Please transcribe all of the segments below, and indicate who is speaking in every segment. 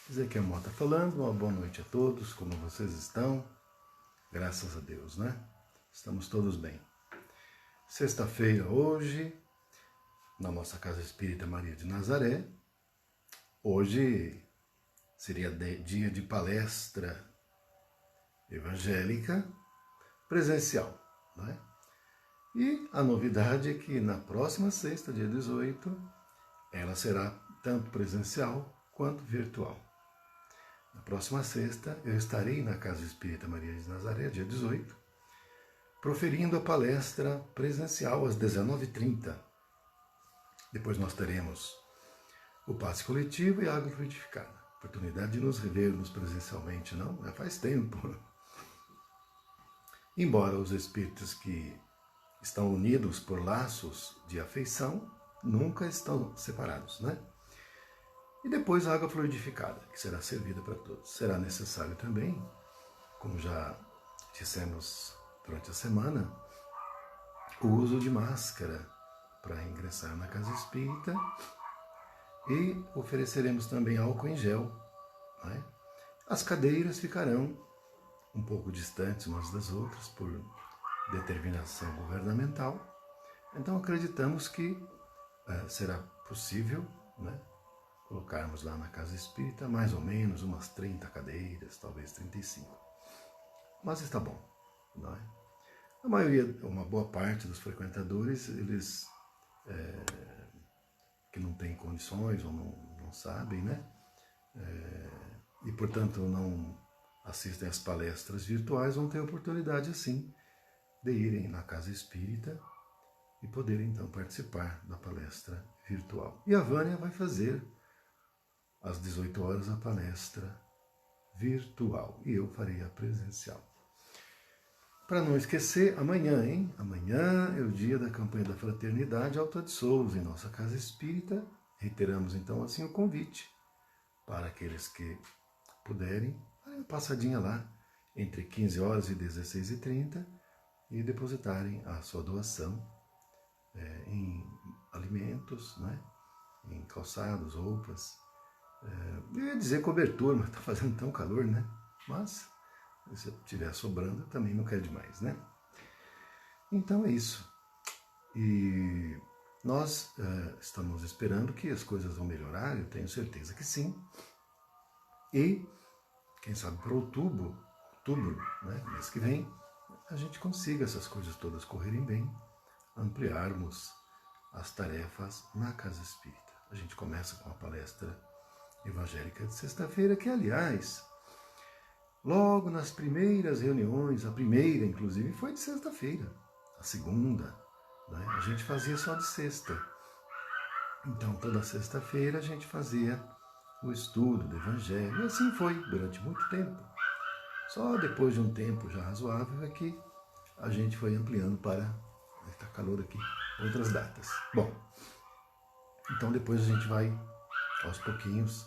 Speaker 1: Ezequiel Mota falando, uma boa noite a todos, como vocês estão? Graças a Deus, né? Estamos todos bem. Sexta-feira hoje, na nossa Casa Espírita Maria de Nazaré. Hoje seria dia de palestra evangélica presencial, né? E a novidade é que na próxima sexta, dia 18, ela será tanto presencial quanto virtual. Na próxima sexta, eu estarei na Casa Espírita Maria de Nazaré, dia 18, proferindo a palestra presencial às 19h30. Depois nós teremos o passe coletivo e a água fluidificada. Oportunidade de nos revermos presencialmente, não? Já faz tempo. Embora os espíritos que estão unidos por laços de afeição nunca estão separados, né? E depois a água fluidificada, que será servida para todos. Será necessário também, como já dissemos durante a semana, o uso de máscara para ingressar na casa espírita e ofereceremos também álcool em gel, né? As cadeiras ficarão um pouco distantes umas das outras por determinação governamental. Então acreditamos que será possível, né, colocarmos lá na casa espírita mais ou menos umas 30 cadeiras, talvez 35. Mas está bom, não é? A maioria, uma boa parte dos frequentadores, eles que não têm condições ou não sabem, né? E portanto não assistem às palestras virtuais, vão ter oportunidade assim de irem na casa espírita e poderem então participar da palestra virtual. E a Vânia vai fazer às 18 horas a palestra virtual e eu farei a presencial. Para não esquecer, amanhã, hein? Amanhã é o dia da campanha da Fraternidade Alta de Souza em nossa casa espírita. Reiteramos então assim o convite para aqueles que puderem, darem uma passadinha lá entre 15 horas e 16h30 e depositarem a sua doação em alimentos, né? Em calçados, roupas. Eu ia dizer cobertura, mas está fazendo tão calor, né? Mas se estiver sobrando, também não quer demais, né? Então é isso. E nós estamos esperando que as coisas vão melhorar, eu tenho certeza que sim. E, quem sabe para outubro, né, mês que vem, a gente consiga essas coisas todas correrem bem, ampliarmos as tarefas na Casa Espírita. A gente começa com a palestra evangélica de sexta-feira, que, aliás, logo nas primeiras reuniões, a primeira, inclusive, foi de sexta-feira. A segunda, né, a gente fazia só de sexta. Então, toda sexta-feira a gente fazia o estudo do Evangelho. E assim foi durante muito tempo. Só depois de um tempo já razoável é que a gente foi ampliando para, está calor aqui, outras datas. Bom, então depois a gente vai, aos pouquinhos,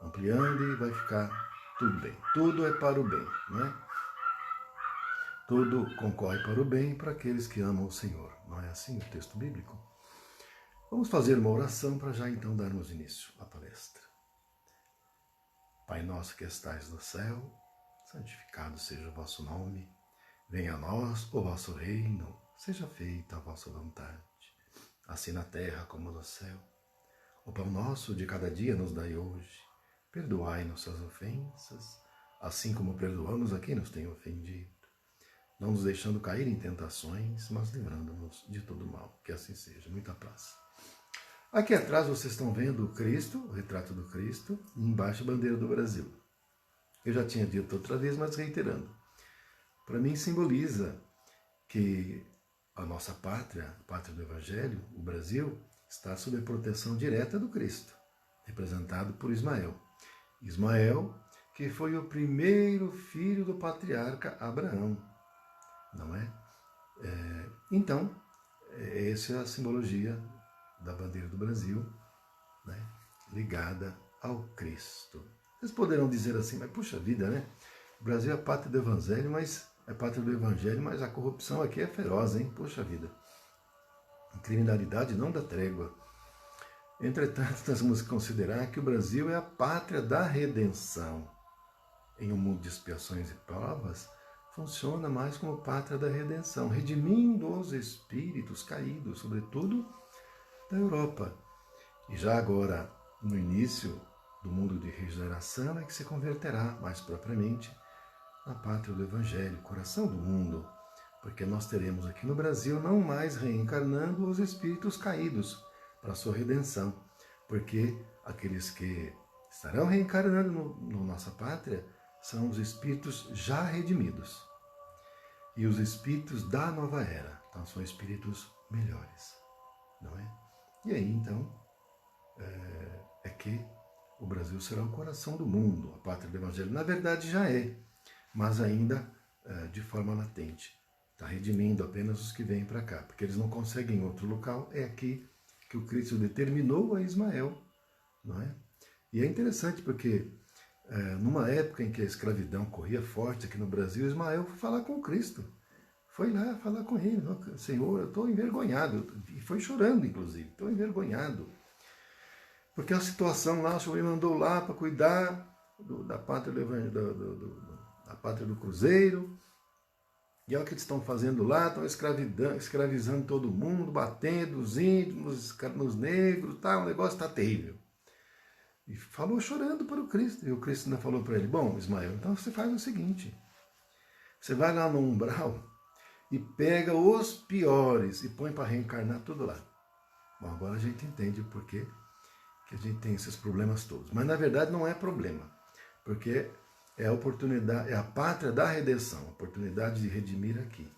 Speaker 1: ampliando e vai ficar tudo bem. Tudo é para o bem, né? Tudo concorre para o bem para aqueles que amam o Senhor. Não é assim o texto bíblico? Vamos fazer uma oração para já então darmos início à palestra. Pai nosso que estais no céu, santificado seja o vosso nome. Venha a nós o vosso reino, seja feita a vossa vontade, assim na terra como no céu. O pão nosso de cada dia nos dai hoje. Perdoai nossas ofensas, assim como perdoamos a quem nos tem ofendido. Não nos deixando cair em tentações, mas livrando-nos de todo mal. Que assim seja. Muita paz. Aqui atrás vocês estão vendo o Cristo, o retrato do Cristo, e embaixo a bandeira do Brasil. Eu já tinha dito outra vez, mas reiterando. Para mim simboliza que a nossa pátria, a pátria do Evangelho, o Brasil, está sob a proteção direta do Cristo, representado por Ismael. Ismael, que foi o primeiro filho do patriarca Abraão, não é? Então, essa é a simbologia da bandeira do Brasil, né, ligada ao Cristo. Vocês poderão dizer assim, mas puxa vida, né? O Brasil é a pátria do Evangelho, mas a corrupção aqui é feroz, hein? Puxa vida. A criminalidade não dá trégua. Entretanto, nós temos que considerar que o Brasil é a pátria da redenção. Em um mundo de expiações e provas, funciona mais como pátria da redenção, redimindo os espíritos caídos, sobretudo da Europa. E já agora, no início do mundo de regeneração, é que se converterá mais propriamente na pátria do Evangelho, coração do mundo, porque nós teremos aqui no Brasil não mais reencarnando os espíritos caídos para a sua redenção, porque aqueles que estarão reencarnando no nossa pátria são os espíritos já redimidos e os espíritos da nova era, então são espíritos melhores, não é? E aí então é que o Brasil será o coração do mundo, a pátria do Evangelho. Na verdade já é, mas ainda de forma latente. Está redimindo apenas os que vêm para cá, porque eles não conseguem em outro local. É aqui que o Cristo determinou a Ismael, não é? E é interessante porque numa época em que a escravidão corria forte aqui no Brasil, Ismael foi falar com o Cristo. Foi lá falar com ele, Senhor, eu estou envergonhado. E foi chorando, inclusive, estou envergonhado. Porque a situação lá, o Senhor me mandou lá para cuidar da pátria da pátria do Cruzeiro. E olha o que eles estão fazendo lá, estão escravizando todo mundo, batendo os índios, nos negros, tá, o negócio está terrível. E falou chorando para o Cristo. E o Cristo ainda falou para ele, bom, Ismael, então você faz o seguinte, você vai lá no umbral e pega os piores e põe para reencarnar tudo lá. Bom, agora a gente entende o porquê que a gente tem esses problemas todos. Mas na verdade não é problema, porque é a oportunidade, é a pátria da redenção, a oportunidade de redimir aqui.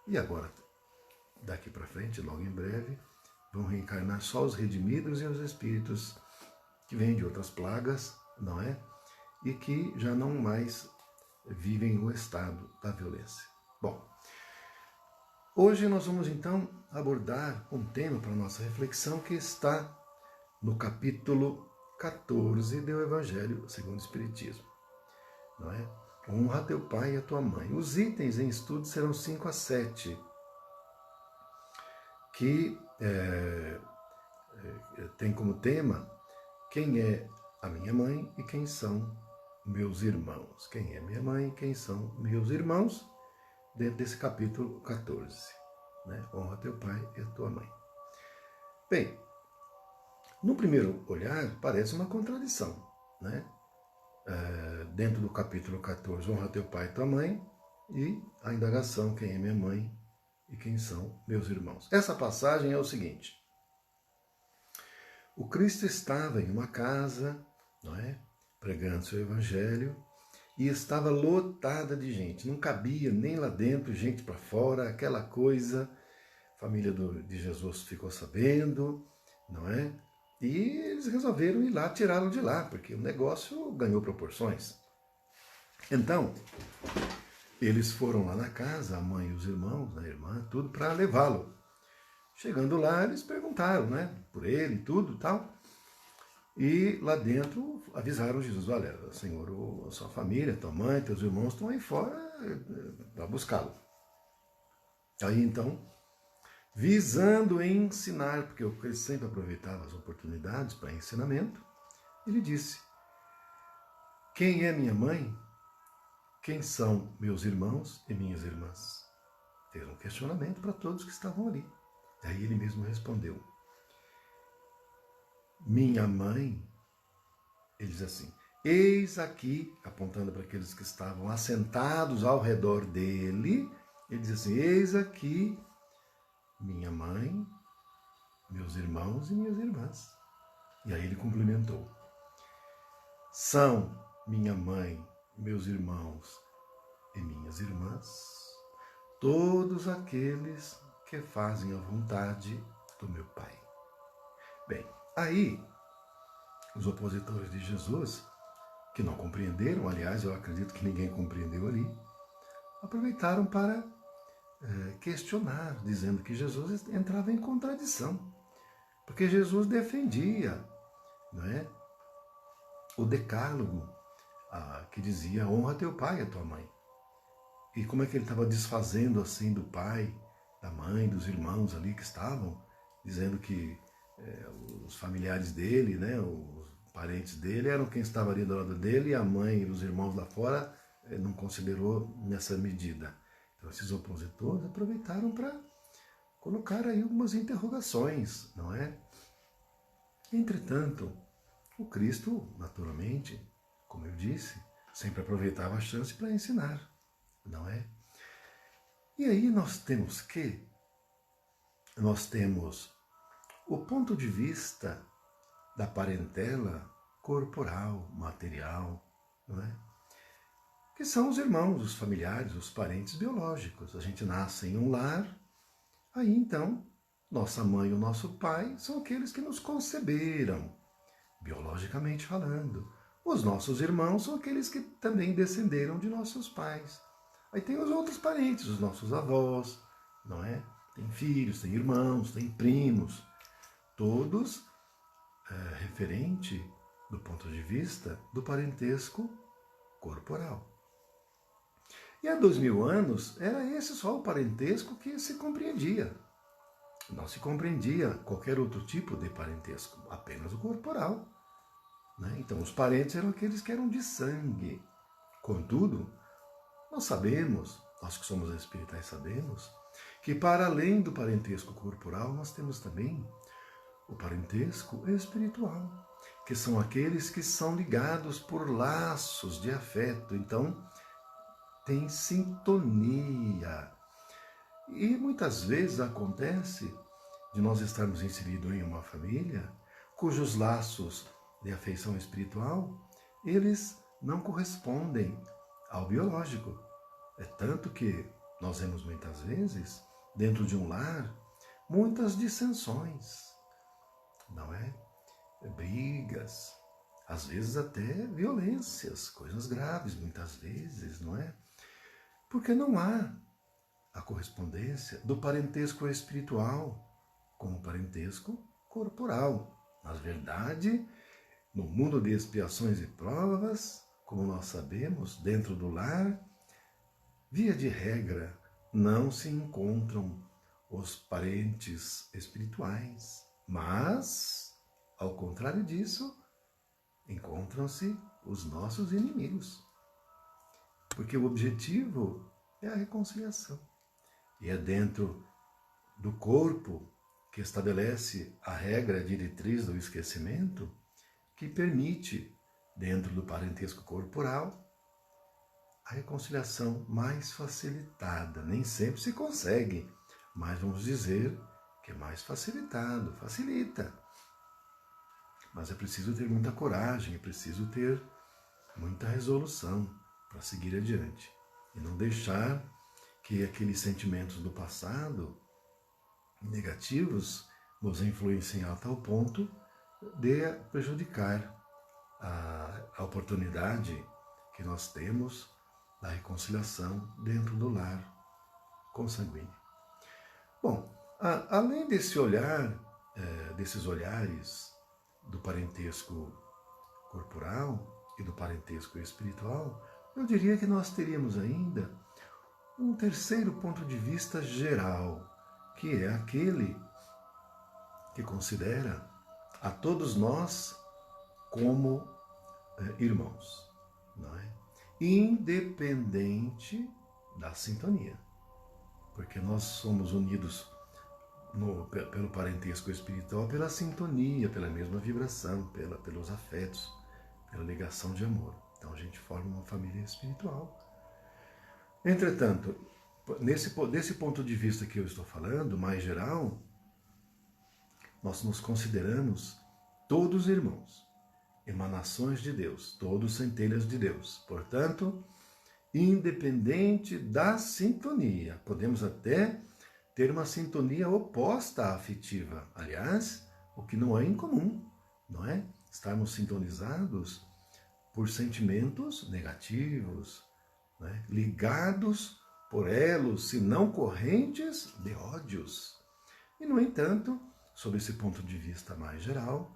Speaker 1: E agora, daqui para frente, logo em breve, vão reencarnar só os redimidos e os espíritos que vêm de outras plagas, não é? E que já não mais vivem o estado da violência. Bom, hoje nós vamos então abordar um tema para a nossa reflexão que está no capítulo 14 do Evangelho segundo o Espiritismo. Não é? Honra teu pai e a tua mãe. Os itens em estudo serão 5 a 7, que tem como tema quem é a minha mãe e quem são meus irmãos. Quem é minha mãe e quem são meus irmãos, dentro desse capítulo 14. Né? Honra teu pai e a tua mãe. Bem, no primeiro olhar parece uma contradição, né? Dentro do capítulo 14, honra teu pai e tua mãe, e a indagação, quem é minha mãe e quem são meus irmãos. Essa passagem é o seguinte: o Cristo estava em uma casa, não é? Pregando seu evangelho, e estava lotada de gente, não cabia nem lá dentro, gente para fora, aquela coisa. A família de Jesus ficou sabendo, não é? E eles resolveram ir lá, tirá-lo de lá, porque o negócio ganhou proporções. Então, eles foram lá na casa, a mãe e os irmãos, a irmã, tudo, para levá-lo. Chegando lá, eles perguntaram, né, por ele e tudo tal. E lá dentro avisaram Jesus, olha, Senhor, a sua família, tua mãe, teus irmãos estão aí fora para buscá-lo. Aí então, visando ensinar, porque ele sempre aproveitava as oportunidades para ensinamento, ele disse, quem é minha mãe? Quem são meus irmãos e minhas irmãs? Fez um questionamento para todos que estavam ali. Daí ele mesmo respondeu, minha mãe, ele diz assim, eis aqui, apontando para aqueles que estavam assentados ao redor dele, ele diz assim, eis aqui minha mãe, meus irmãos e minhas irmãs. E aí ele complementou, são minha mãe, meus irmãos e minhas irmãs, todos aqueles que fazem a vontade do meu Pai. Bem, aí os opositores de Jesus, que não compreenderam, aliás, eu acredito que ninguém compreendeu ali, aproveitaram para questionar, dizendo que Jesus entrava em contradição, porque Jesus defendia, não é, o decálogo que dizia honra teu pai e a tua mãe. E como é que ele estava desfazendo assim do pai, da mãe, dos irmãos ali que estavam, dizendo que os familiares dele, né, os parentes dele, eram quem estava ali do lado dele, e a mãe e os irmãos lá fora não considerou nessa medida. Então esses opositores aproveitaram para colocar aí algumas interrogações, não é? Entretanto, o Cristo, naturalmente, como eu disse, sempre aproveitava a chance para ensinar, não é? E aí nós temos o ponto de vista da parentela corporal, material, não é? Que são os irmãos, os familiares, os parentes biológicos. A gente nasce em um lar, aí então, nossa mãe e o nosso pai são aqueles que nos conceberam, biologicamente falando. Os nossos irmãos são aqueles que também descenderam de nossos pais. Aí tem os outros parentes, os nossos avós, não é? Tem filhos, tem irmãos, tem primos, todos referente do ponto de vista do parentesco corporal. E há 2000 anos era esse só o parentesco que se compreendia. Não se compreendia qualquer outro tipo de parentesco, apenas o corporal, né? Então os parentes eram aqueles que eram de sangue. Contudo, nós sabemos, nós que somos espirituais sabemos, que para além do parentesco corporal, nós temos também o parentesco espiritual, que são aqueles que são ligados por laços de afeto. Então, tem sintonia. E muitas vezes acontece de nós estarmos inseridos em uma família cujos laços de afeição espiritual, eles não correspondem ao biológico. É tanto que nós vemos muitas vezes, dentro de um lar, muitas dissensões, não é? Brigas, às vezes até violências, coisas graves, muitas vezes, não é? Porque não há a correspondência do parentesco espiritual com o parentesco corporal. Na verdade, no mundo de expiações e provas, como nós sabemos, dentro do lar, via de regra, não se encontram os parentes espirituais, mas, ao contrário disso, encontram-se os nossos inimigos. Porque o objetivo é a reconciliação. E é dentro do corpo que estabelece a regra diretriz do esquecimento que permite, dentro do parentesco corporal, a reconciliação mais facilitada. Nem sempre se consegue, mas vamos dizer que é mais facilitado, facilita. Mas é preciso ter muita coragem, é preciso ter muita resolução para seguir adiante. E não deixar que aqueles sentimentos do passado, negativos, nos influenciem a tal ponto de prejudicar a oportunidade que nós temos da reconciliação dentro do lar consanguíneo. Bom, além desse olhar, desses olhares do parentesco corporal e do parentesco espiritual, eu diria que nós teríamos ainda um terceiro ponto de vista geral, que é aquele que considera a todos nós como irmãos, não é? Independente da sintonia, porque nós somos unidos pelo parentesco espiritual, pela sintonia, pela mesma vibração, pelos afetos, pela ligação de amor. Então a gente forma uma família espiritual. Entretanto, desse ponto de vista que eu estou falando, mais geral, nós nos consideramos todos irmãos, emanações de Deus, todos centelhas de Deus. Portanto, independente da sintonia, podemos até ter uma sintonia oposta à afetiva. Aliás, o que não é incomum, não é? Estarmos sintonizados por sentimentos negativos, né? Ligados por elos, se não correntes, de ódios. E, no entanto, sob esse ponto de vista mais geral,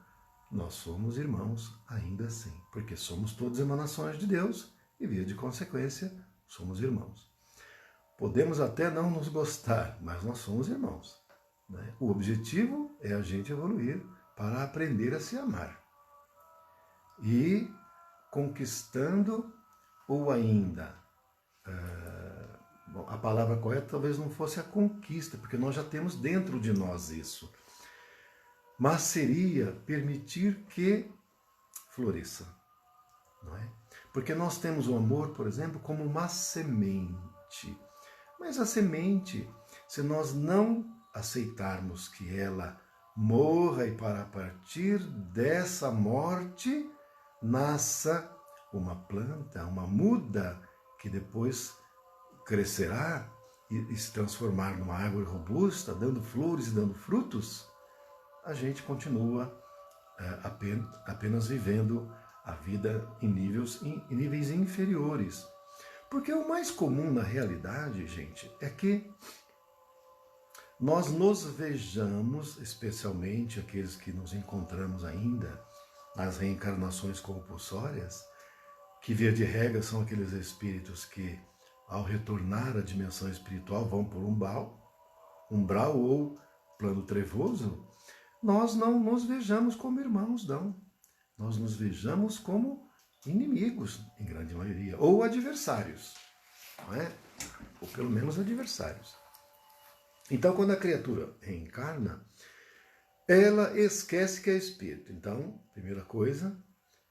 Speaker 1: nós somos irmãos ainda assim, porque somos todos emanações de Deus e, via de consequência, somos irmãos. Podemos até não nos gostar, mas nós somos irmãos, né? O objetivo é a gente evoluir para aprender a se amar. E conquistando, ou ainda, a palavra correta talvez não fosse a conquista, porque nós já temos dentro de nós isso. Mas seria permitir que floresça, não é? Porque nós temos o amor, por exemplo, como uma semente. Mas a semente, se nós não aceitarmos que ela morra e para partir dessa morte nasça uma planta, uma muda que depois crescerá e se transformar numa árvore robusta, dando flores e dando frutos, a gente continua apenas vivendo a vida em níveis inferiores. Porque o mais comum na realidade, gente, é que nós nos vejamos, especialmente aqueles que nos encontramos ainda nas reencarnações compulsórias, que via de regra são aqueles espíritos que, ao retornar à dimensão espiritual, vão por umbral ou plano trevoso. Nós não nos vejamos como irmãos, não. Nós nos vejamos como inimigos, em grande maioria, ou adversários, não é? Ou pelo menos adversários. Então, quando a criatura reencarna, ela esquece que é espírito. Então, primeira coisa,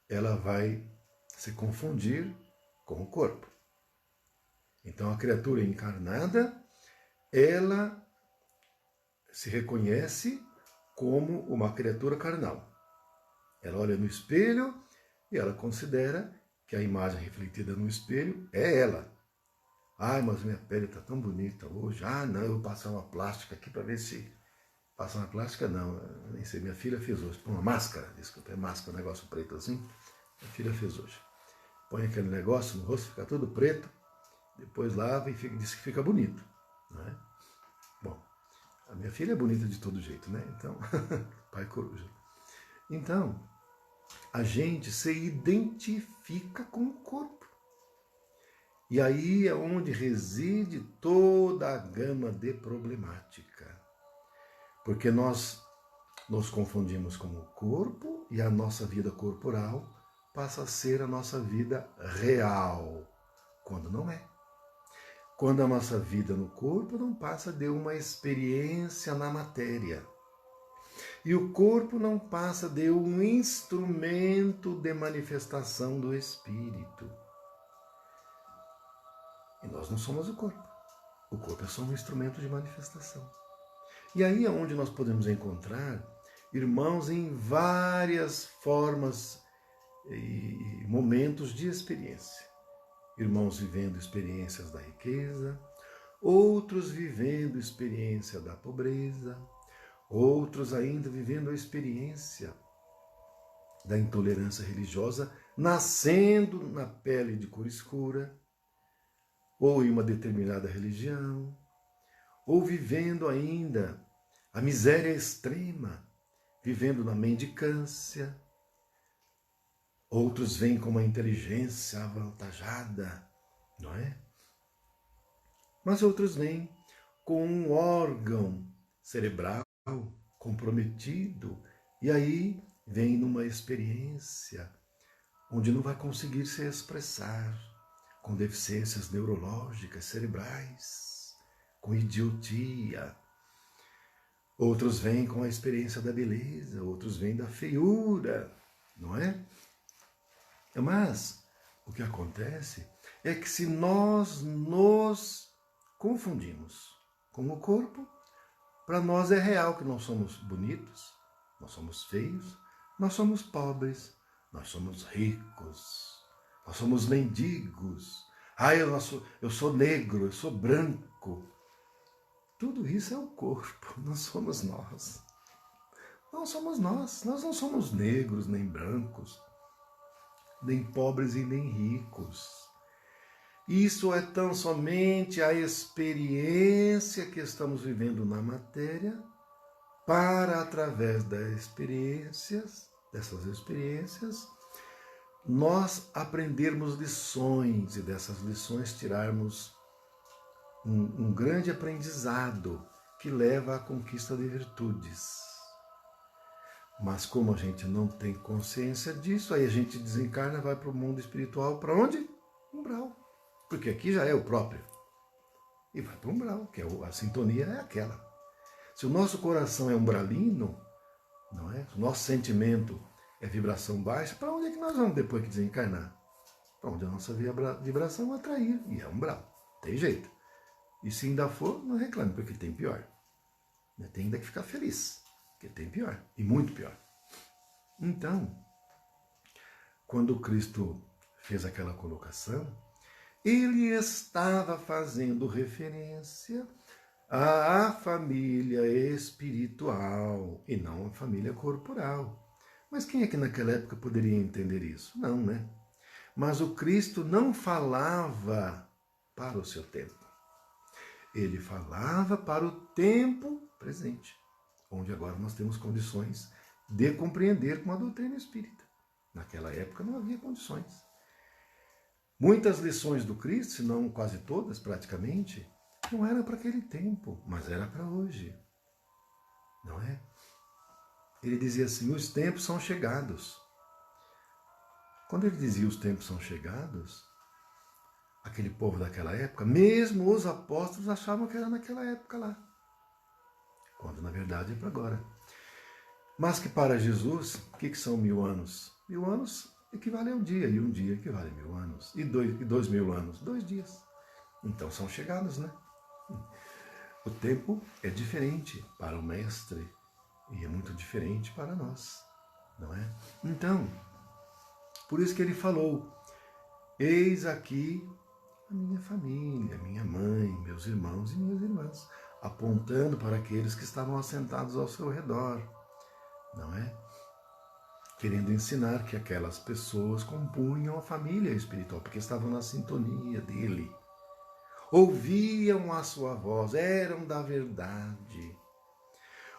Speaker 1: ela vai se confundir com o corpo. Então, a criatura encarnada, ela se reconhece como uma criatura carnal. Ela olha no espelho e ela considera que a imagem refletida no espelho é ela. Ai, mas minha pele está tão bonita hoje. Ah, não, eu vou passar uma plástica aqui para ver se... Passar uma plástica não, nem sei, minha filha fez hoje. Uma máscara, desculpa, é máscara, um negócio preto assim. Minha filha fez hoje. Põe aquele negócio no rosto, fica tudo preto, depois lava e diz que fica bonito. Não é? Bom, a minha filha é bonita de todo jeito, né? Então, pai coruja. Então, a gente se identifica com o corpo. E aí é onde reside toda a gama de problemática. Porque nós nos confundimos com o corpo e a nossa vida corporal passa a ser a nossa vida real, quando não é. Quando a nossa vida no corpo não passa de uma experiência na matéria. E o corpo não passa de um instrumento de manifestação do espírito. E nós não somos o corpo. O corpo é só um instrumento de manifestação. E aí é onde nós podemos encontrar irmãos em várias formas e momentos de experiência. Irmãos vivendo experiências da riqueza, outros vivendo experiência da pobreza, outros ainda vivendo a experiência da intolerância religiosa, nascendo na pele de cor escura, ou em uma determinada religião, ou vivendo ainda a miséria extrema, vivendo na mendicância. Outros vêm com uma inteligência avantajada, não é? Mas outros vêm com um órgão cerebral comprometido, e aí vem numa experiência onde não vai conseguir se expressar, com deficiências neurológicas, cerebrais, com idiotia. Outros vêm com a experiência da beleza, outros vêm da feiura, não é? Mas o que acontece é que se nós nos confundimos com o corpo, para nós é real que nós somos bonitos, nós somos feios, nós somos pobres, nós somos ricos, nós somos mendigos. Eu sou negro, eu sou branco. Tudo isso é o corpo, não somos nós. Não somos nós não somos negros, nem brancos, nem pobres e nem ricos. Isso é tão somente a experiência que estamos vivendo na matéria, para, através dessas experiências, nós aprendermos lições e dessas lições tirarmos um grande aprendizado que leva à conquista de virtudes. Mas como a gente não tem consciência disso, aí a gente desencarna, vai para o mundo espiritual, para onde? Umbral. Porque aqui já é o próprio. E vai para o umbral, que a sintonia é aquela. Se o nosso coração é umbralino, não é? Se o nosso sentimento é vibração baixa, para onde é que nós vamos depois que desencarnar? Para onde a nossa vibração atrair. E é umbral. Tem jeito. E se ainda for, não reclame, porque tem pior. Tem ainda que ficar feliz, porque tem pior. E muito pior. Então, quando Cristo fez aquela colocação, ele estava fazendo referência à família espiritual e não à família corporal. Mas quem é que naquela época poderia entender isso? Não, né? Mas o Cristo não falava para o seu tempo. Ele falava para o tempo presente, onde agora nós temos condições de compreender com a doutrina espírita. Naquela época não havia condições. Muitas lições do Cristo, se não quase todas praticamente, não eram para aquele tempo, mas era para hoje. Não é? Ele dizia assim, os tempos são chegados. Quando ele dizia os tempos são chegados, aquele povo daquela época, mesmo os apóstolos achavam que era naquela época lá. Quando na verdade é para agora. Mas que para Jesus, o que são 1000 anos? 1000 anos equivale a um dia, e um dia equivale a 1000 anos. E 2000 anos? 2 dias. Então são chegados, né? O tempo é diferente para o mestre e é muito diferente para nós, não é? Então, por isso que ele falou, eis aqui a minha família, minha mãe, meus irmãos e minhas irmãs, apontando para aqueles que estavam assentados ao seu redor, não é? Querendo ensinar que aquelas pessoas compunham a família espiritual, porque estavam na sintonia dele. Ouviam a sua voz, eram da verdade.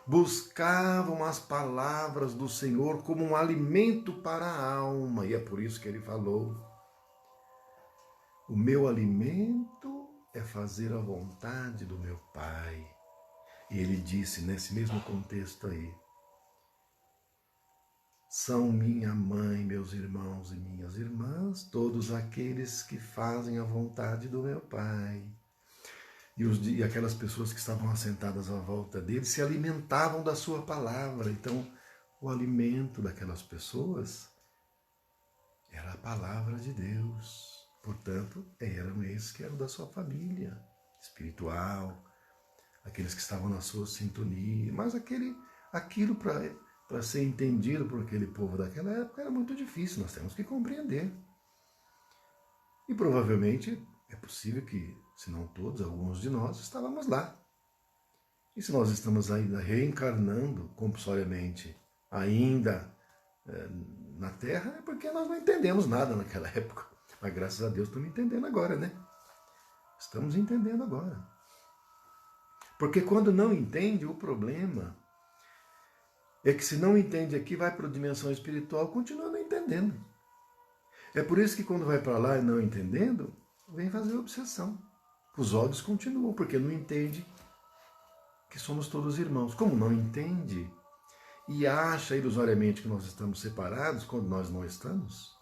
Speaker 1: Buscavam as palavras do Senhor como um alimento para a alma. E é por isso que ele falou, o meu alimento é fazer a vontade do meu Pai. E ele disse nesse mesmo contexto aí, são minha mãe, meus irmãos e minhas irmãs, todos aqueles que fazem a vontade do meu Pai. E aquelas pessoas que estavam assentadas à volta dele se alimentavam da sua palavra. Então, o alimento daquelas pessoas era a palavra de Deus. Portanto, eram esses que eram da sua família espiritual, aqueles que estavam na sua sintonia. Mas aquilo para ser entendido por aquele povo daquela época era muito difícil, nós temos que compreender. E provavelmente é possível que, se não todos, alguns de nós estávamos lá. E se nós estamos ainda reencarnando compulsoriamente, ainda na Terra, é porque nós não entendemos nada naquela época. Mas graças a Deus estamos entendendo agora, né? Estamos entendendo agora. Porque quando não entende, o problema é que se não entende aqui, vai para a dimensão espiritual, continua não entendendo. É por isso que quando vai para lá e não entendendo, vem fazer obsessão. Os ódios continuam, porque não entende que somos todos irmãos. Como não entende e acha ilusoriamente que nós estamos separados, quando nós não estamos,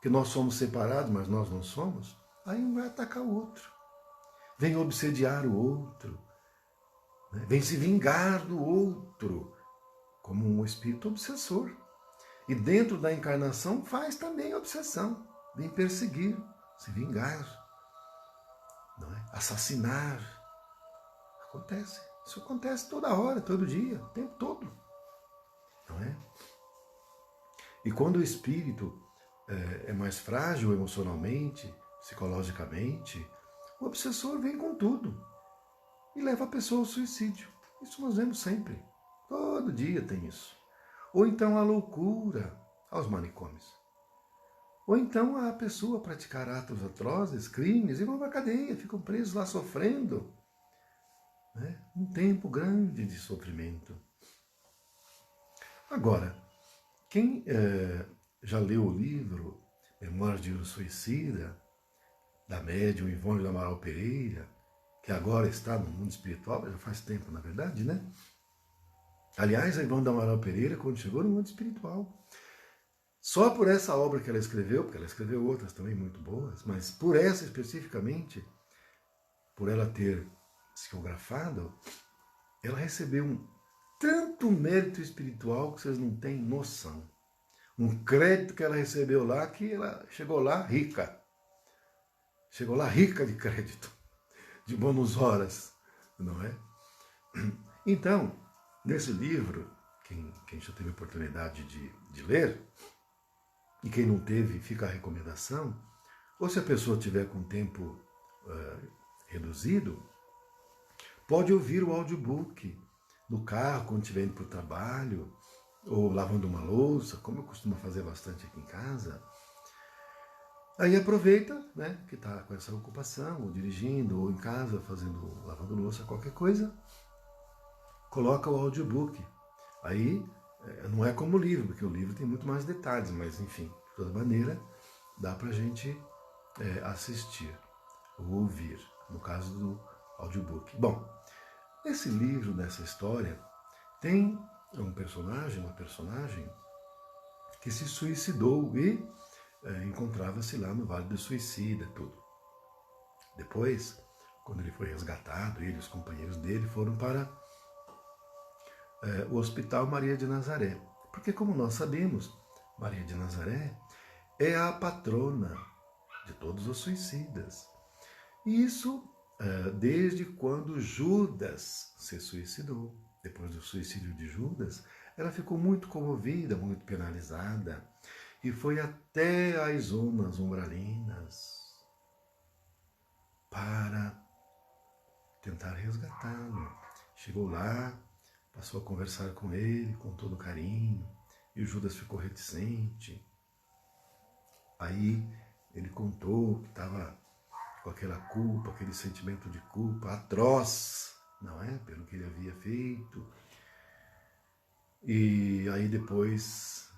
Speaker 1: que nós somos separados, mas nós não somos, aí um vai atacar o outro. Vem obsediar o outro. Né? Vem se vingar do outro, como um espírito obsessor. E dentro da encarnação faz também obsessão. Vem perseguir, se vingar, não é? Assassinar. Acontece. Isso acontece toda hora, todo dia, o tempo todo. Não é? E quando o espírito é mais frágil emocionalmente, psicologicamente, o obsessor vem com tudo e leva a pessoa ao suicídio. Isso nós vemos sempre. Todo dia tem isso. Ou então a loucura aos manicômios. Ou então a pessoa praticar atos atrozes, crimes, e vão para a cadeia, ficam presos lá sofrendo. Né? Um tempo grande de sofrimento. Agora, quem já leu o livro Memórias de um Suicida, da médium Ivone do Amaral Pereira, que agora está no mundo espiritual, já faz tempo, na verdade, né? Aliás, a Ivone do Amaral Pereira, quando chegou no mundo espiritual, só por essa obra que ela escreveu, porque ela escreveu outras também muito boas, mas por essa especificamente, por ela ter psicografado, ela recebeu tanto mérito espiritual que vocês não têm noção. Um crédito que ela recebeu lá, que ela chegou lá rica. Chegou lá rica de crédito, de bônus horas, não é? Então, nesse livro, quem já teve oportunidade de ler, e quem não teve, fica a recomendação, ou se a pessoa tiver com tempo reduzido, pode ouvir o audiobook no carro, quando estiver indo para o trabalho, ou lavando uma louça, como eu costumo fazer bastante aqui em casa. Aí aproveita, né, que está com essa ocupação, ou dirigindo, ou em casa, lavando louça, qualquer coisa, coloca o audiobook. Aí não é como o livro, porque o livro tem muito mais detalhes, mas enfim, de toda maneira, dá para a gente assistir ou ouvir, no caso do audiobook. Bom, esse livro, nessa história, tem uma personagem que se suicidou e encontrava-se lá no Vale do Suicida, tudo. Depois, quando ele foi resgatado, ele e os companheiros dele foram para o Hospital Maria de Nazaré. Porque, como nós sabemos, Maria de Nazaré é a patrona de todos os suicidas. E isso desde quando Judas se suicidou. Depois do suicídio de Judas, ela ficou muito comovida, muito penalizada, e foi até as zonas umbralinas para tentar resgatá-lo. Chegou lá, passou a conversar com ele com todo carinho, e o Judas ficou reticente. Aí ele contou que estava com aquela culpa, aquele sentimento de culpa atroz, não é? Pelo que ele havia feito. E aí depois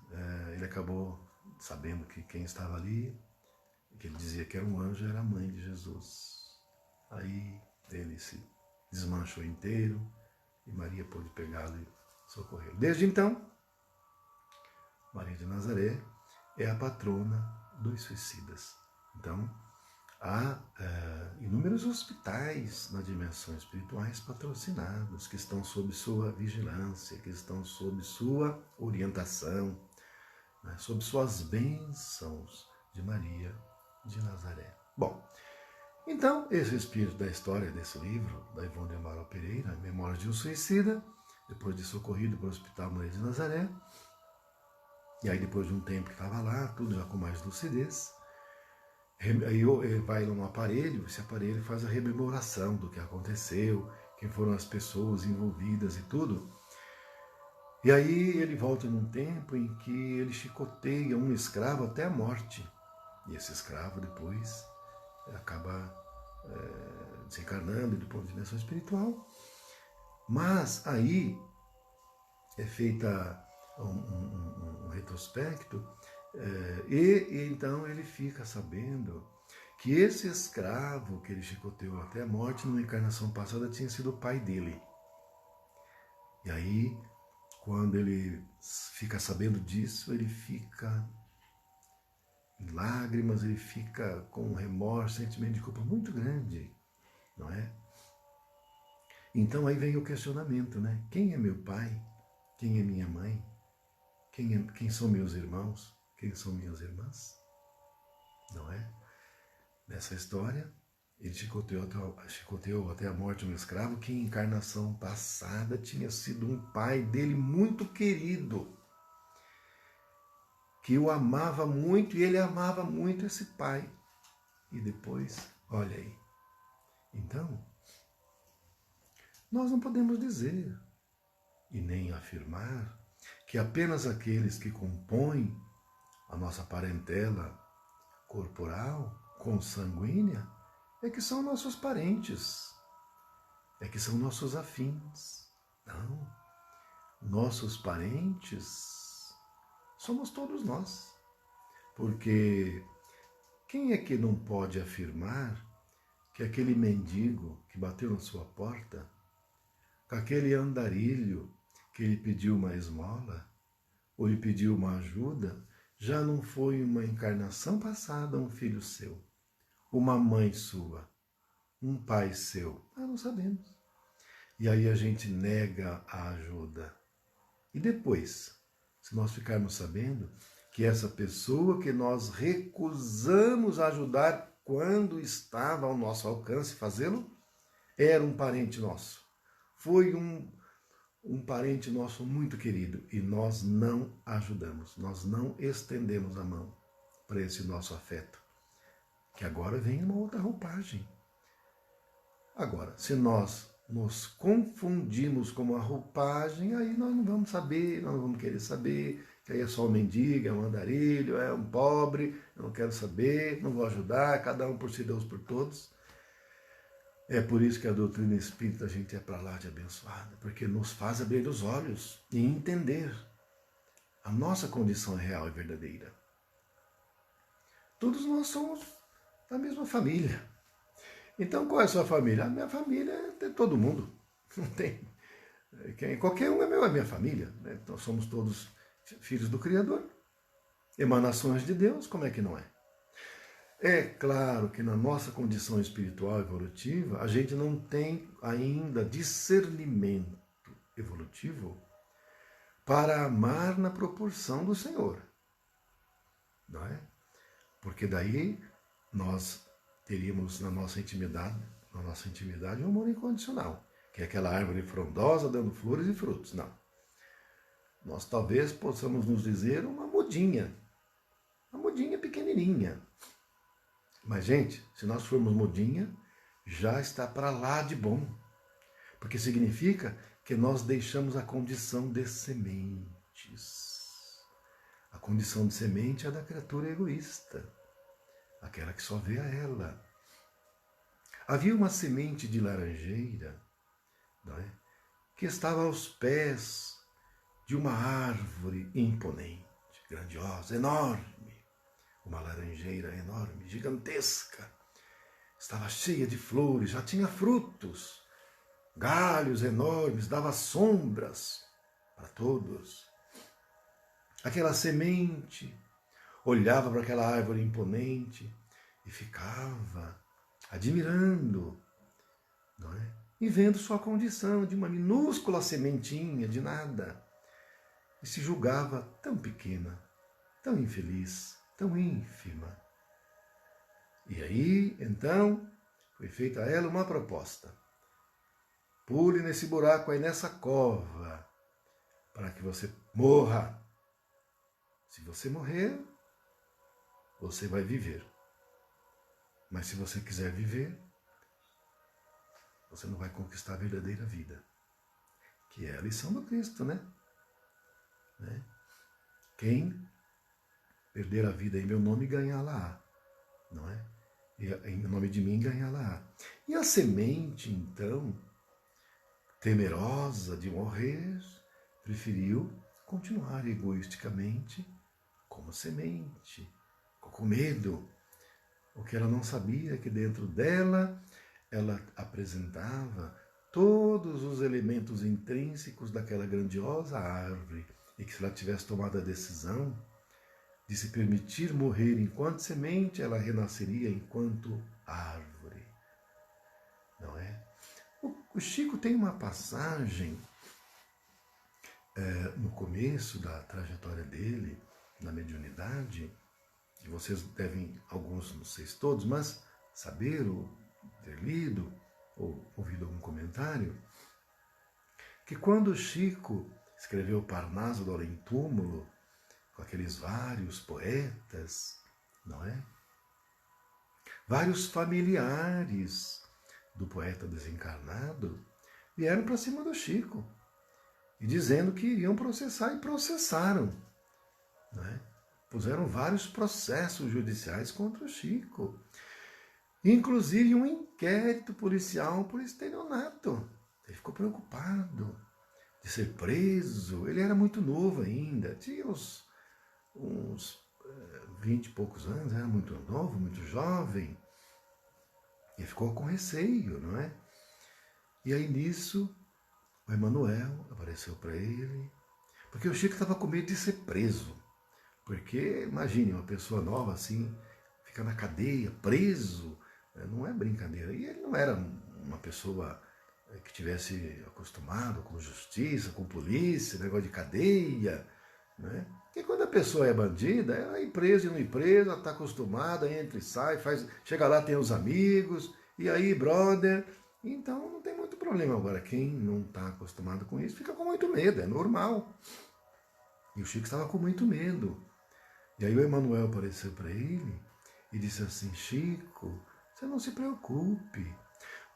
Speaker 1: ele acabou sabendo que quem estava ali, que ele dizia que era um anjo, era a mãe de Jesus. Aí ele se desmanchou inteiro e Maria pôde pegá-lo e socorrê-lo. Desde então, Maria de Nazaré é a patrona dos suicidas. Então, há inúmeros hospitais na dimensão espirituais patrocinados, que estão sob sua vigilância, que estão sob sua orientação, né, sob suas bênçãos de Maria de Nazaré. Bom, então, esse espírito da história desse livro, da Ivone de Amaral Pereira, Memórias de um Suicida, depois de socorrido para o Hospital Maria de Nazaré, e aí depois de um tempo que estava lá, tudo já com mais lucidez, aí vai no aparelho, esse aparelho faz a rememoração do que aconteceu, quem foram as pessoas envolvidas e tudo. E aí ele volta num tempo em que ele chicoteia um escravo até a morte. E esse escravo depois acaba desencarnando do ponto de dimensão espiritual. Mas aí é feita um retrospecto e então ele fica sabendo que esse escravo que ele chicoteou até a morte, numa encarnação passada, tinha sido o pai dele. E aí, quando ele fica sabendo disso, ele fica em lágrimas, ele fica com um remorso, sentimento de culpa muito grande, não é? Então aí vem o questionamento, né? Quem é meu pai? Quem é minha mãe? Quem são meus irmãos? Quem são minhas irmãs? Não é? Nessa história, ele chicoteou até a morte um escravo que em encarnação passada tinha sido um pai dele muito querido, que o amava muito e ele amava muito esse pai. E depois, olha aí. Então, nós não podemos dizer e nem afirmar que apenas aqueles que compõem a nossa parentela corporal, consanguínea, é que são nossos parentes, é que são nossos afins. Não. Nossos parentes somos todos nós. Porque quem é que não pode afirmar que aquele mendigo que bateu na sua porta, com aquele andarilho que ele pediu uma esmola, ou ele pediu uma ajuda, já não foi uma encarnação passada um filho seu, uma mãe sua, um pai seu? Nós não sabemos. E aí a gente nega a ajuda. E depois, se nós ficarmos sabendo que essa pessoa que nós recusamos ajudar quando estava ao nosso alcance fazê-lo, era um parente nosso. Foi um parente nosso muito querido e nós não ajudamos, nós não estendemos a mão para esse nosso afeto, que agora vem uma outra roupagem. Agora, se nós nos confundimos com uma roupagem, aí nós não vamos saber, nós não vamos querer saber, que aí é só um mendigo, é um andarilho, é um pobre, eu não quero saber, não vou ajudar, cada um por si, Deus por todos. É por isso que a doutrina espírita a gente é para lá de abençoada, porque nos faz abrir os olhos e entender a nossa condição real e verdadeira. Todos nós somos da mesma família. Então, qual é a sua família? A minha família é todo mundo. Não tem. Qualquer um é minha família. Né? Então, somos todos filhos do Criador, emanações de Deus, como é que não é? É claro que na nossa condição espiritual evolutiva, a gente não tem ainda discernimento evolutivo para amar na proporção do Senhor. Não é? Porque daí nós teríamos na nossa intimidade um amor incondicional, que é aquela árvore frondosa dando flores e frutos. Não. Nós talvez possamos nos dizer uma mudinha pequenininha. Mas, gente, se nós formos mudinha, já está para lá de bom. Porque significa que nós deixamos a condição de sementes. A condição de semente é a da criatura egoísta, aquela que só vê a ela. Havia uma semente de laranjeira, não é? Que estava aos pés de uma árvore imponente, grandiosa, enorme. Uma laranjeira enorme, gigantesca. Estava cheia de flores, já tinha frutos. Galhos enormes, dava sombras para todos. Aquela semente olhava para aquela árvore imponente e ficava admirando, não é? E vendo sua condição de uma minúscula sementinha de nada. E se julgava tão pequena, tão infeliz, tão ínfima. E aí, então, foi feita a ela uma proposta. Pule nesse buraco aí, nessa cova, para que você morra. Se você morrer, você vai viver. Mas se você quiser viver, você não vai conquistar a verdadeira vida. Que é a lição do Cristo, né? Quem perder a vida em meu nome, ganhá-la-á, não é? E em nome de mim, ganhá-la-á. E a semente, então, temerosa de morrer, preferiu continuar egoisticamente como semente, com medo. O que ela não sabia é que dentro dela, ela apresentava todos os elementos intrínsecos daquela grandiosa árvore, e que se ela tivesse tomado a decisão de se permitir morrer enquanto semente, ela renasceria enquanto árvore. Não é? O Chico tem uma passagem no começo da trajetória dele, na mediunidade, que vocês devem, alguns, não sei se todos, mas saber ou ter lido ou ouvido algum comentário, que quando o Chico escreveu Parnaso do Além-Túmulo, com aqueles vários poetas, não é? Vários familiares do poeta desencarnado vieram para cima do Chico e dizendo que iriam processar, e processaram, não é? Puseram vários processos judiciais contra o Chico, inclusive um inquérito policial por estelionato. Ele ficou preocupado de ser preso. Ele era muito novo ainda, tinha uns 20 e poucos anos, era muito novo, muito jovem, e ficou com receio, não é? E aí nisso, O Emanuel apareceu para ele, porque o Chico estava com medo de ser preso. Porque, imagine, uma pessoa nova assim, fica na cadeia, preso, não é brincadeira. E ele não era uma pessoa que tivesse acostumado com justiça, com polícia, negócio de cadeia, né? Porque quando a pessoa é bandida, ela é presa e não é presa, ela está acostumada, entra e sai, chega lá, tem os amigos, e aí, brother. Então não tem muito problema. Agora, quem não está acostumado com isso fica com muito medo, é normal. E o Chico estava com muito medo. E aí o Emanuel apareceu para ele e disse assim: Chico, você não se preocupe,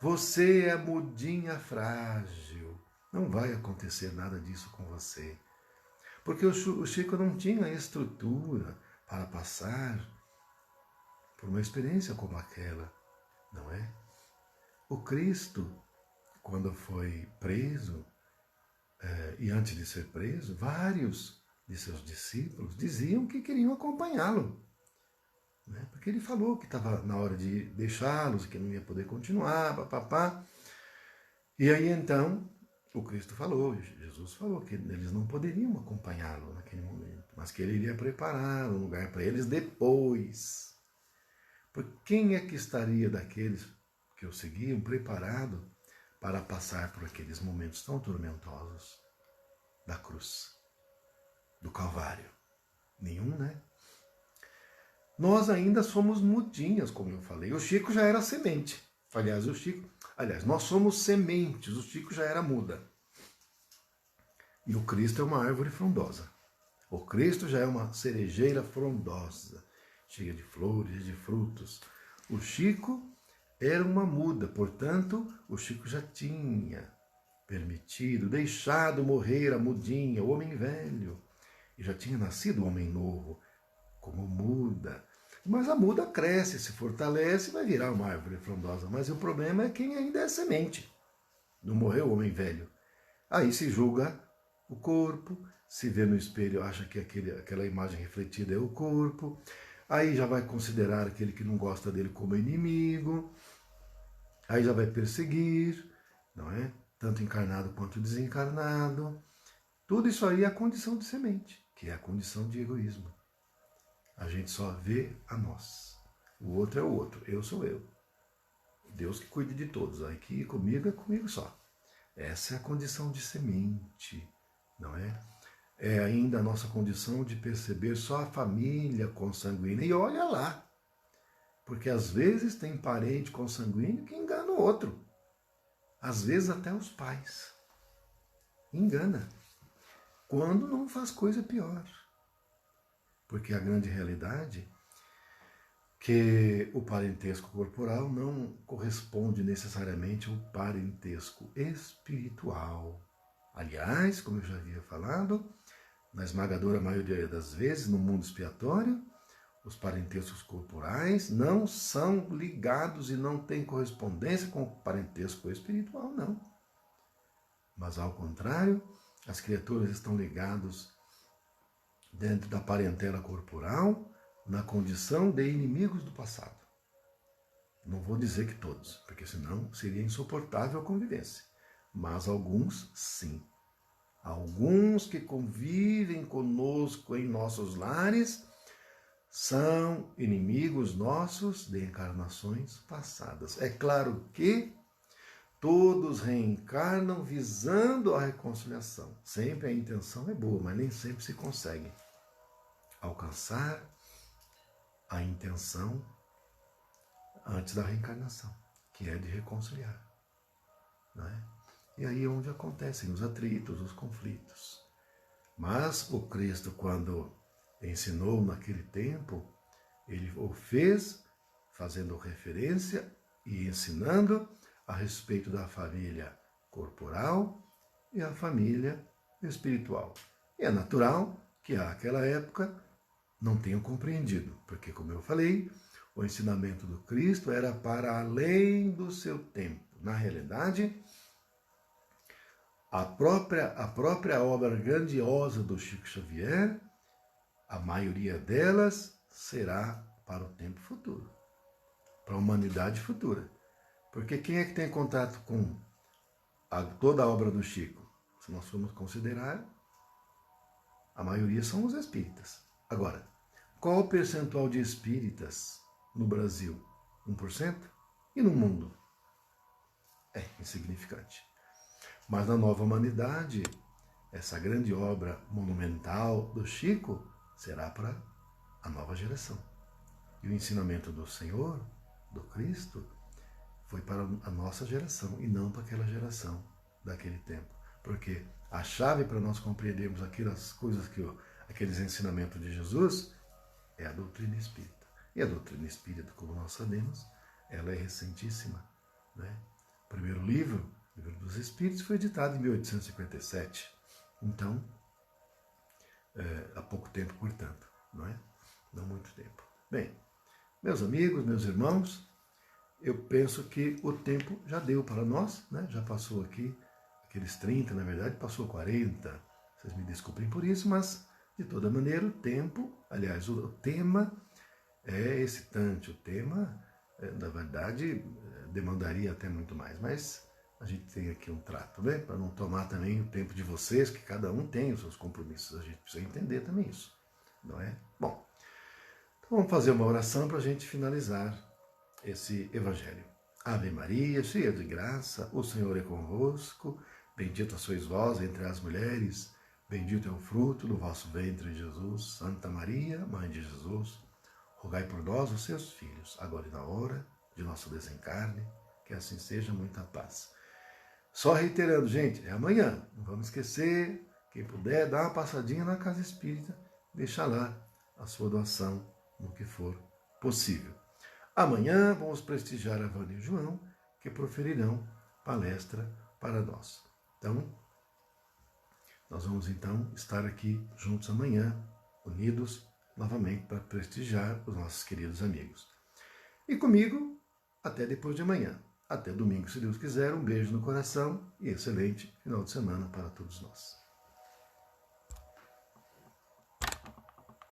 Speaker 1: você é mudinha frágil, não vai acontecer nada disso com você. Porque o Chico não tinha estrutura para passar por uma experiência como aquela, não é? O Cristo, quando foi preso, e antes de ser preso, vários de seus discípulos diziam que queriam acompanhá-lo. Né? Porque ele falou que estava na hora de deixá-los, que não ia poder continuar, papapá. E aí então o Cristo falou, Jesus falou que eles não poderiam acompanhá-lo naquele momento, mas que ele iria preparar um lugar para eles depois. Porque quem é que estaria daqueles que o seguiam preparado para passar por aqueles momentos tão tormentosos da cruz, do Calvário? Nenhum, né? Nós ainda somos mudinhas, como eu falei. O Chico já era semente. Aliás, nós somos sementes. O Chico já era muda. E o Cristo é uma árvore frondosa. O Cristo já é uma cerejeira frondosa, cheia de flores, de frutos. O Chico era uma muda, portanto, o Chico já tinha permitido, deixado morrer a mudinha, o homem velho, e já tinha nascido o homem novo, como muda. Mas a muda cresce, se fortalece, vai virar uma árvore frondosa. Mas o problema é quem ainda é semente. Não morreu o homem velho. Aí se julga o corpo, se vê no espelho, acha que aquela imagem refletida é o corpo. Aí já vai considerar aquele que não gosta dele como inimigo. Aí já vai perseguir, não é? Tanto encarnado quanto desencarnado. Tudo isso aí é a condição de semente, que é a condição de egoísmo. A gente só vê a nós. O outro é o outro, eu sou eu. Deus que cuide de todos. Aqui comigo é comigo só. Essa é a condição de semente, não é? É ainda a nossa condição de perceber só a família consanguínea. E olha lá, porque às vezes tem parente consanguíneo que engana o outro. Às vezes até os pais. Engana. Quando não faz coisa pior. Porque a grande realidade é que o parentesco corporal não corresponde necessariamente ao parentesco espiritual. Aliás, como eu já havia falado, na esmagadora maioria das vezes, no mundo expiatório, os parentescos corporais não são ligados e não têm correspondência com o parentesco espiritual, não. Mas, ao contrário, as criaturas estão ligadas dentro da parentela corporal, na condição de inimigos do passado. Não vou dizer que todos, porque senão seria insuportável a convivência. Mas alguns, sim. Alguns que convivem conosco em nossos lares são inimigos nossos de encarnações passadas. É claro que todos reencarnam visando a reconciliação. Sempre a intenção é boa, mas nem sempre se consegue alcançar a intenção antes da reencarnação, que é de reconciliar. Não é? E aí é onde acontecem os atritos, os conflitos. Mas o Cristo, quando ensinou naquele tempo, ele o fez fazendo referência e ensinando a respeito da família corporal e a família espiritual. E é natural que àquela época não tenham compreendido, porque, como eu falei, o ensinamento do Cristo era para além do seu tempo. Na realidade, a própria obra grandiosa do Chico Xavier, a maioria delas será para o tempo futuro, para a humanidade futura. Porque quem é que tem contato com toda a obra do Chico, se nós formos considerar, a maioria são os espíritas. Agora, qual o percentual de espíritas no Brasil? 1%? E no mundo? É insignificante. Mas na Nova Humanidade, essa grande obra monumental do Chico será para a nova geração. E o ensinamento do Senhor, do Cristo, foi para a nossa geração e não para aquela geração daquele tempo. Porque a chave para nós compreendermos aquelas coisas aqueles ensinamentos de Jesus é a doutrina espírita. E a doutrina espírita, como nós sabemos, ela é recentíssima, né? O primeiro livro, o Livro dos Espíritos, foi editado em 1857. Então, há pouco tempo, portanto, não é? Não muito tempo. Bem, meus amigos, meus irmãos, eu penso que o tempo já deu para nós, né? Já passou aqui aqueles 30, na verdade, passou 40. Vocês me desculpem por isso, mas, de toda maneira, o tempo, aliás, o tema é excitante. O tema, na verdade, demandaria até muito mais, mas a gente tem aqui um trato, né? Para não tomar também o tempo de vocês, que cada um tem os seus compromissos. A gente precisa entender também isso, não é? Bom, então vamos fazer uma oração para a gente finalizar esse evangelho. Ave Maria, cheia de graça, o Senhor é convosco, bendita sois vós entre as mulheres, bendito é o fruto do vosso ventre, Jesus. Santa Maria, Mãe de Jesus, rogai por nós, os seus filhos, agora e na hora de nosso desencarne, que assim seja. Muita paz. Só reiterando, gente, é amanhã, não vamos esquecer, quem puder, dá uma passadinha na Casa Espírita, deixa lá a sua doação no que for possível. Amanhã vamos prestigiar a Vânia e o João, que proferirão palestra para nós. Então, nós vamos então estar aqui juntos amanhã, unidos novamente para prestigiar os nossos queridos amigos. E comigo, até depois de amanhã. Até domingo, se Deus quiser. Um beijo no coração e excelente final de semana para todos nós.